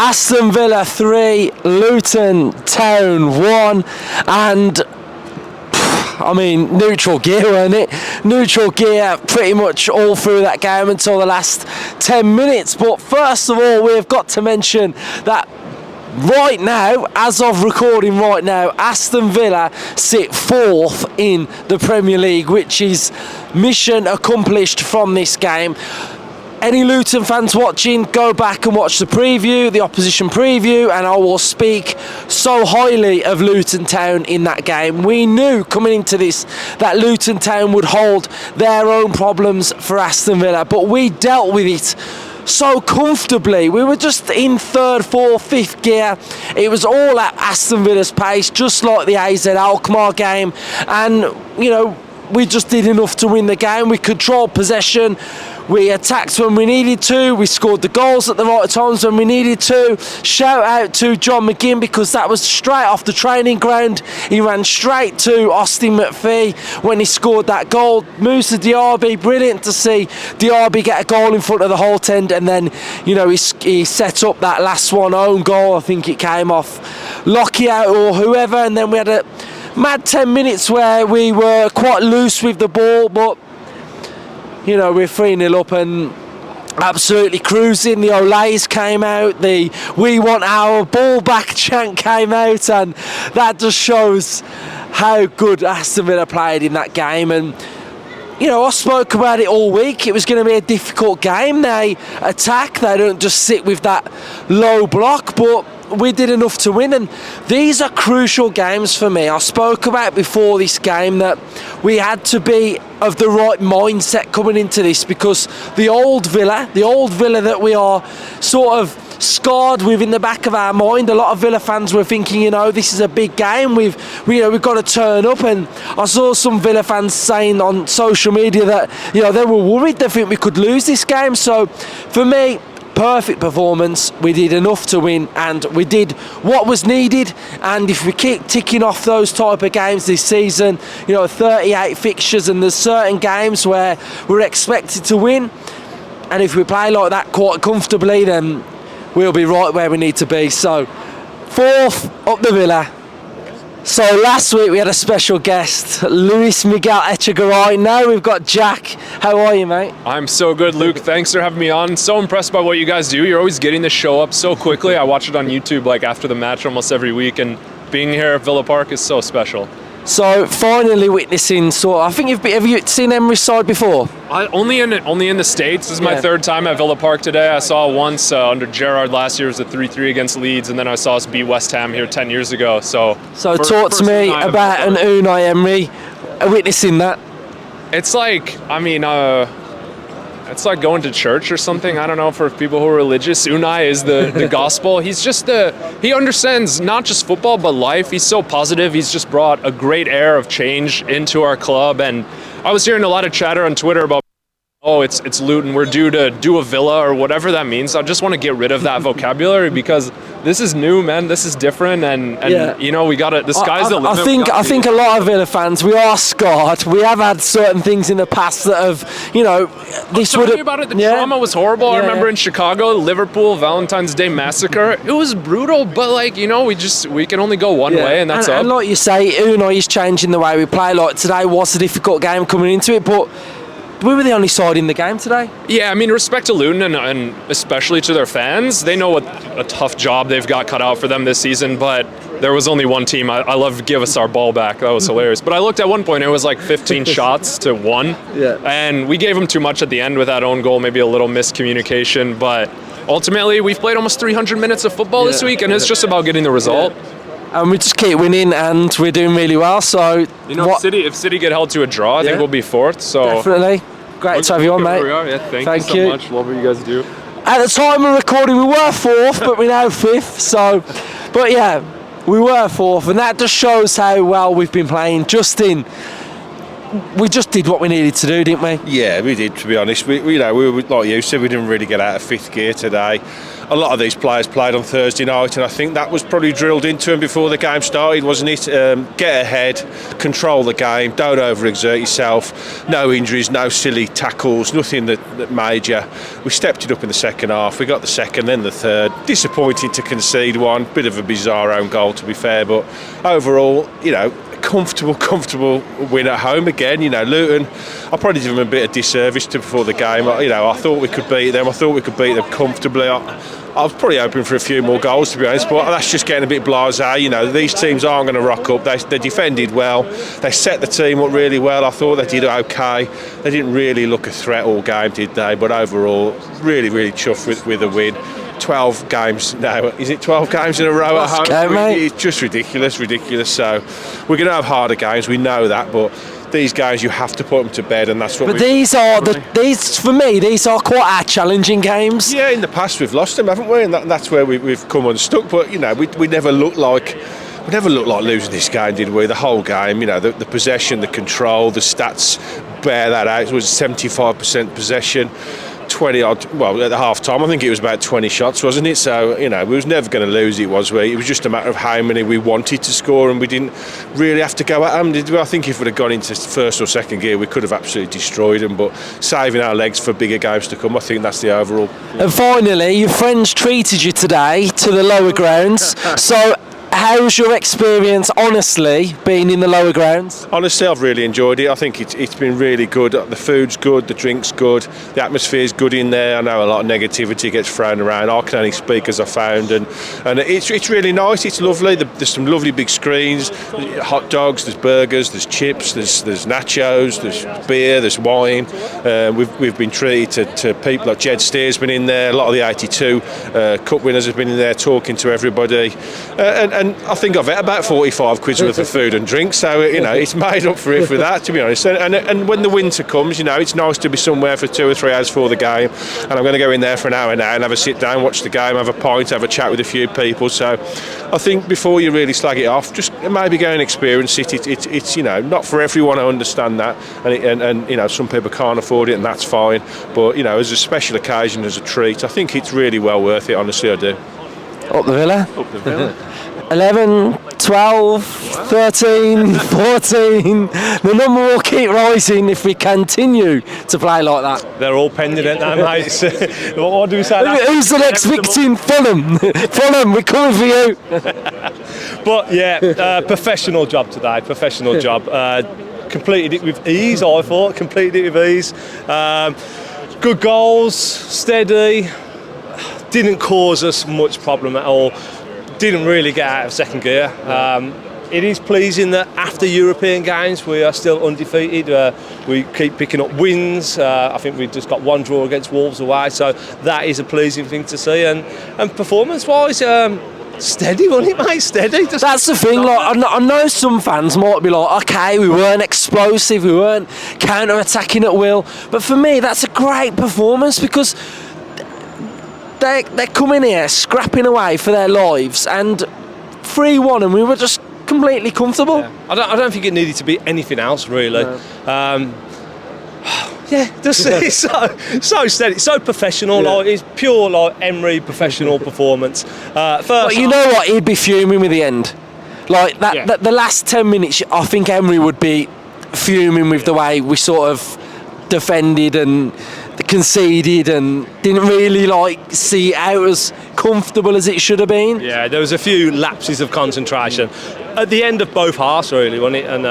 Aston Villa 3, Luton Town 1, and I mean, neutral gear, weren't it? Neutral gear pretty much all through that game until the last 10 minutes. But first of all, we've got to mention that right now, as of recording right now, Aston Villa sit 4th in the Premier League, which is mission accomplished from this game. Any Luton fans watching, go back and watch the preview, the opposition preview, and I will speak so highly of Luton Town in that game. We knew coming into this that Luton Town would hold their own problems for Aston Villa, but we dealt with it so comfortably. We were just in 3rd, 4th, 5th gear. It was all at Aston Villa's pace, just like the AZ Alkmaar game, and you know, we just did enough to win the game. We controlled possession, we attacked when we needed to, we scored the goals at the right times when we needed to. Shout out to John McGinn, because that was straight off the training ground. He ran straight to Austin McPhee when he scored that goal. Moussa Diaby, brilliant to see Diaby get a goal in front of the Holt end, and then, you know, he set up that last one, own goal. I think it came off Lockyer or whoever, and then we had a mad 10 minutes where we were quite loose with the ball, but you know, we're 3-0 up and absolutely cruising. The Olays came out, the "we want our ball back" chant came out, and that just shows how good Aston Villa played in that game. And you know, I spoke about it all week. It was going to be a difficult game. They attack, they don't just sit with that low block, but we did enough to win, and these are crucial games for me. I spoke about before this game that we had to be of the right mindset coming into this, because the old Villa that we are sort of scarred with in the back of our mind, a lot of Villa fans were thinking, you know, this is a big game, we've got to turn up. And I saw some Villa fans saying on social media that, you know, they were worried, they think we could lose this game. So for me, perfect performance. We did enough to win, and we did what was needed. And if we keep ticking off those type of games this season, you know, 38 fixtures, and there's certain games where we're expected to win, and if we play like that quite comfortably, then we'll be right where we need to be. So 4th up the Villa. So last week we had a special guest, Luis Miguel Echegaray. Now we've got Jack. How are you, mate? I'm so good, Luke. Thanks for having me on. So impressed by what you guys do. You're always getting the show up so quickly. I watch it on YouTube like after the match almost every week, and being here at Villa Park is so special. So finally witnessing, I think have you seen Emery's side before? Only in the States. This is my 3rd time at Villa Park today. I saw once under Gerrard last year. It was a 3-3 against Leeds, and then I saw us beat West Ham here 10 years ago. So talk to me about an Unai Emery, witnessing that. It's like, I mean, it's like going to church or something. I don't know, for people who are religious. Unai is the gospel. He's just he understands not just football, but life. He's so positive. He's just brought a great air of change into our club. And I was hearing a lot of chatter on Twitter about, oh, it's Luton, we're due to do a Villa, or whatever that means. I just want to get rid of that vocabulary, because this is new, man. This is different, and yeah. You know, we got to, the sky's the limit. I think a lot of Villa fans, we are scarred. We have had certain things in the past that have, you know, this would have... about it, the trauma was horrible. I remember in Chicago, Liverpool, Valentine's Day massacre. It was brutal, but like, you know, we can only go one way, and that's up. And like you say, Unai is changing the way we play. Like today was a difficult game coming into it, but we were the only side in the game today. Yeah, I mean, respect to Luton and especially to their fans. They know what a tough job they've got cut out for them this season, but there was only one team. I love give us our ball back. That was hilarious. But I looked at one point, it was like 15 shots to 1. Yeah. And we gave them too much at the end with that own goal, maybe a little miscommunication. But ultimately, we've played almost 300 minutes of football this week, and it's just about getting the result. Yeah. And we just keep winning, and we're doing really well. So you know, if City get held to a draw, I think we'll be 4th. So definitely. Great to have you on, mate. Yeah, thank you so much. Love what you guys do. At the time of recording, we were 4th, but we're now 5th. So, but yeah, we were 4th, and that just shows how well we've been playing. We just did what we needed to do, didn't we? Yeah, we did, to be honest. We were, like you said, we didn't really get out of 5th gear today. a lot of these players played on Thursday night, and I think that was probably drilled into them before the game started, wasn't it? Get ahead, control the game, don't overexert yourself, no injuries, no silly tackles, nothing that major. We stepped it up in the second half, we got the second, then the third. Disappointing to concede one, bit of a bizarre own goal to be fair, but overall, you know, comfortable win at home again. You know, Luton, I probably did them a bit of disservice before the game. You know, I thought we could beat them. I thought we could beat them comfortably. I was probably hoping for a few more goals, to be honest, but that's just getting a bit blasé. You know, these teams aren't going to rock up. They defended well. They set the team up really well. I thought they did okay. They didn't really look a threat all game, did they? But overall, really chuffed with the win. 12 games now. Is it 12 games in a row at home? It's just ridiculous. So we're going to have harder games. We know that, but these games you have to put them to bed, and that's what. But these for me, these are quite our challenging games. Yeah, in the past we've lost them, haven't we? And that's where we've come unstuck. But you know, we never looked like. We never looked like losing this game, did we? The whole game, you know, the possession, the control, the stats bear that out. It was 75% possession. 20 odd, well, at the half time I think it was about 20 shots, wasn't it? So, you know, we was never going to lose it, was we? It was just a matter of how many we wanted to score, and we didn't really have to go at them, did we? I think if we'd have gone into first or second gear we could have absolutely destroyed them, but saving our legs for bigger games to come, I think that's the overall. And finally, your friends treated you today to the lower grounds. So how's your experience, honestly, being in the lower grounds? Honestly, I've really enjoyed it. I think it's been really good. The food's good, the drink's good, the atmosphere's good in there. I know a lot of negativity gets thrown around. I can only speak as I found, and it's really nice. It's lovely. There's some lovely big screens, hot dogs, there's burgers, there's chips, there's nachos, there's beer, there's wine. We've been treated to people like Jed Steer's been in there. A lot of the 82 cup winners have been in there talking to everybody. And I think I've had about 45 quid's worth of food and drink, so you know it's made up for it for that, to be honest. And when the winter comes, you know, it's nice to be somewhere for 2 or 3 hours before the game, and I'm going to go in there for an hour now and have a sit down, watch the game, have a pint, have a chat with a few people. So I think before you really slag it off, just maybe go and experience it. It's you know, not for everyone, I understand that, and you know, some people can't afford it, and that's fine, but you know, as a special occasion, as a treat, I think it's really well worth it, honestly I do. Up the Villa? Up the Villa. 11, 12, 13, 14. The number will keep rising if we continue to play like that. They're all pending it now, mate. What do we say? Who's the next victim? Fulham. Fulham, we're coming for you. But yeah, professional job today. Professional job. Completed it with ease, I thought. Completed it with ease. Good goals, steady. Didn't cause us much problem at all. Didn't really get out of second gear. It is pleasing that after European games we are still undefeated. We keep picking up wins. I think we've just got 1 draw against Wolves away, so that is a pleasing thing to see. And performance-wise, steady, wasn't it, mate? Steady. That's the thing. Like, I know some fans might be like, okay, we weren't explosive, we weren't counter-attacking at will, but for me, that's a great performance because they're coming here scrapping away for their lives, and 3-1, and we were just completely comfortable. Yeah. I don't think it needed to be anything else, really. No. It's so steady, so professional. Yeah. Like, it's pure like Emery professional performance. But you know what? He'd be fuming with the end. Like that. Yeah. The last 10 minutes, I think Emery would be fuming with the way we sort of defended and conceded and didn't really like see it out as comfortable as it should have been. Yeah, there was a few lapses of concentration at the end of both halves, really, wasn't it? And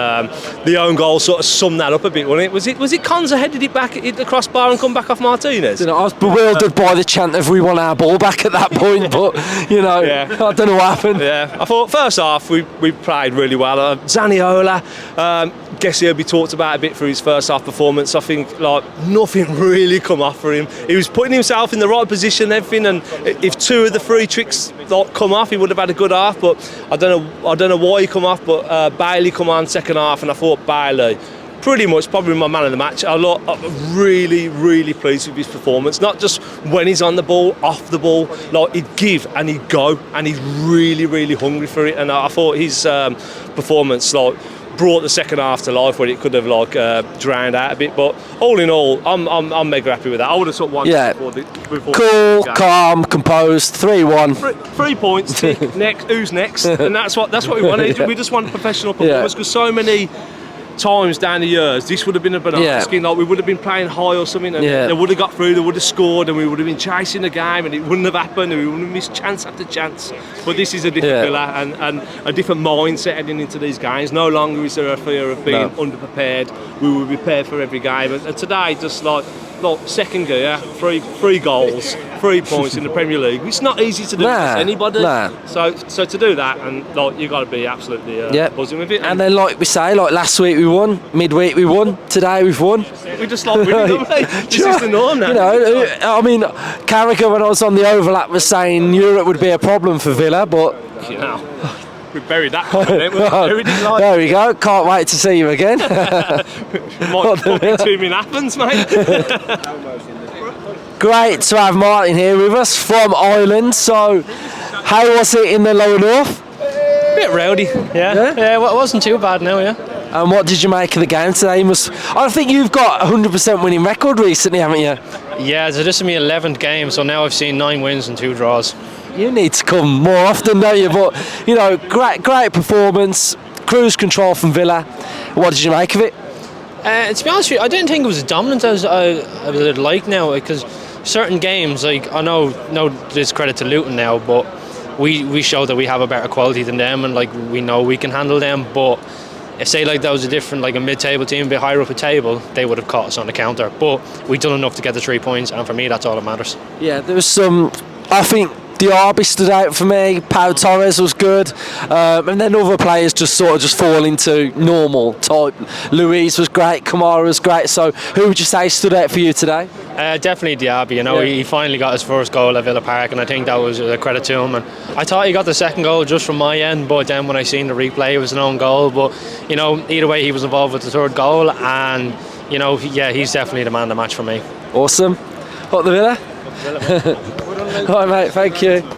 the own goal sort of summed that up a bit, wasn't it? Was it Konza headed it back at the crossbar and come back off Martinez? I was bewildered by the chant of we want our ball back at that point, but you know, I don't know what happened. Yeah, I thought first half we played really well. Zaniola, guess he'll be talked about a bit for his first half performance. I think like nothing really come off for him. He was putting himself in the right position, everything, and if 2 of the 3 tricks like come off, he would have had a good half. But I don't know why he come off. But Bailey come on second half, and I thought Bailey pretty much probably my man of the match. I'm really pleased with his performance. Not just when he's on the ball, off the ball. Like he'd give and he'd go, and he's really hungry for it. And I thought his performance, like brought the second half to life where it could have drowned out a bit. But all in all, I'm mega happy with that. I would have took one before cool, calm, composed, 3-1. 3 points. Tick. Next, who's next? And that's what we wanted. We just want professional performance because so many times down the years this would have been a banana skin. Like we would have been playing high or something, and they would have got through, they would have scored, and we would have been chasing the game, and it wouldn't have happened, and we would have missed chance after chance. But this is a different Villa and a different mindset heading into these games. No longer is there a fear of being underprepared. We will be prepared for every game, and today just like second gear, three goals, 3 points in the Premier League. It's not easy to do for anybody. So to do that, and you got to be absolutely buzzing with it. And then, like we say, like last week we won, midweek we won, today we've won. We just like winning, don't we? This is the norm now. You know, I mean, Carragher, when I was on the overlap, was saying Europe would be a problem for Villa, but we buried that. There we go. Can't wait to see you again. Might fucking 2 minutes happens, mate. Great to have Martin here with us from Ireland. So, how was it in the lower north? A bit rowdy, yeah. It wasn't too bad now, yeah. And what did you make of the game today? I think you've got a 100% winning record recently, haven't you? Yeah, so this is my 11th game, so now I've seen 9 wins and 2 draws. You need to come more often, don't you? But, you know, great performance, cruise control from Villa. What did you make of it? To be honest with you, I didn't think it was as dominant as I would like now, because certain games, like, I know no discredit to Luton now, but we show that we have a better quality than them, and like we know we can handle them. But if say like that was a different, like a mid-table team, a bit higher up the table, they would have caught us on the counter. But we done enough to get the 3 points, and for me, that's all that matters. Yeah, there was some. I think Diaby stood out for me. Pau Torres was good, and then other players just fall into normal type. Luis was great, Kamara was great. So who would you say stood out for you today? Definitely Diaby. You know, he finally got his first goal at Villa Park, and I think that was a credit to him. And I thought he got the second goal just from my end, but then when I seen the replay, it was an own goal. But you know, either way, he was involved with the third goal, and you know, he's definitely the man of the match for me. Awesome. Up the Villa. All right, mate. Thank you.